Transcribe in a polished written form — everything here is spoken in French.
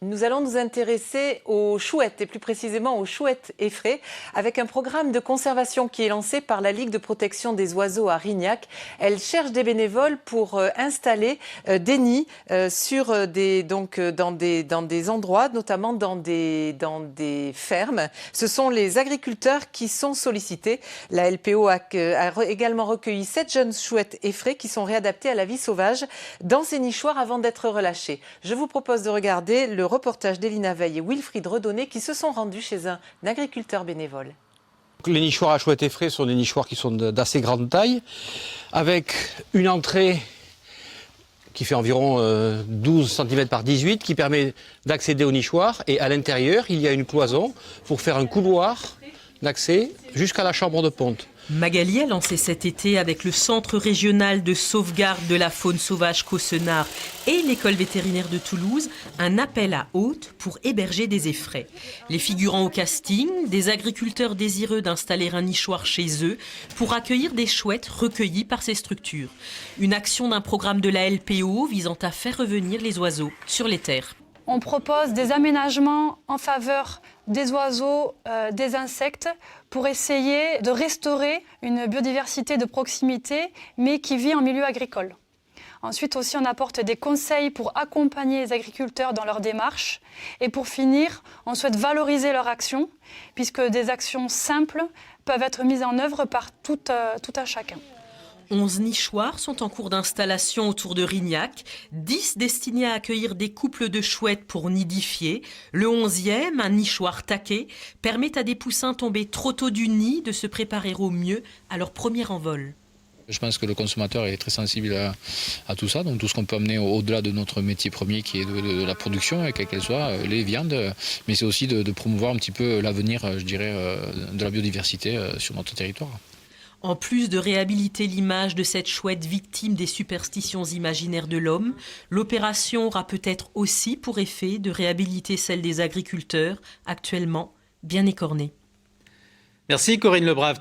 Nous allons nous intéresser aux chouettes, et plus précisément aux chouettes effraies, avec un programme de conservation qui est lancé par la Ligue de protection des oiseaux à Rignac. Elle cherche des bénévoles pour installer des nids dans des endroits, notamment dans des fermes. Ce sont les agriculteurs qui sont sollicités. La LPO a également recueilli 7 jeunes chouettes effraies qui sont réadaptées à la vie sauvage dans ces nichoirs avant d'être relâchées. Je vous propose de regarder le reportage d'Elina Veil et Wilfried Redonné qui se sont rendus chez un agriculteur bénévole. Les nichoirs à chouettes effraies sont des nichoirs qui sont d'assez grande taille, avec une entrée qui fait environ 12 cm par 18, qui permet d'accéder au nichoir. Et à l'intérieur, il y a une cloison pour faire un couloir d'accès jusqu'à la chambre de ponte. Magali a lancé cet été avec le Centre régional de sauvegarde de la faune sauvage Cossenard et l'école vétérinaire de Toulouse un appel à hôtes pour héberger des effraies. Les figurants au casting, des agriculteurs désireux d'installer un nichoir chez eux pour accueillir des chouettes recueillies par ces structures. Une action d'un programme de la LPO visant à faire revenir les oiseaux sur les terres. On propose des aménagements en faveur des oiseaux, des insectes, pour essayer de restaurer une biodiversité de proximité, mais qui vit en milieu agricole. Ensuite aussi, on apporte des conseils pour accompagner les agriculteurs dans leur démarche. Et pour finir, on souhaite valoriser leur action, puisque des actions simples peuvent être mises en œuvre par tout un chacun. 11 nichoirs sont en cours d'installation autour de Rignac, 10 destinés à accueillir des couples de chouettes pour nidifier. Le 11e, un nichoir taqué, permet à des poussins tombés trop tôt du nid de se préparer au mieux à leur premier envol. Je pense que le consommateur est très sensible à tout ça, donc tout ce qu'on peut amener au-delà de notre métier premier qui est de la production, quelle qu'elle soit, les viandes, mais c'est aussi de promouvoir un petit peu l'avenir, je dirais, de la biodiversité sur notre territoire. En plus de réhabiliter l'image de cette chouette victime des superstitions imaginaires de l'homme, l'opération aura peut-être aussi pour effet de réhabiliter celle des agriculteurs, actuellement bien écornés. Merci Corinne Lebrave.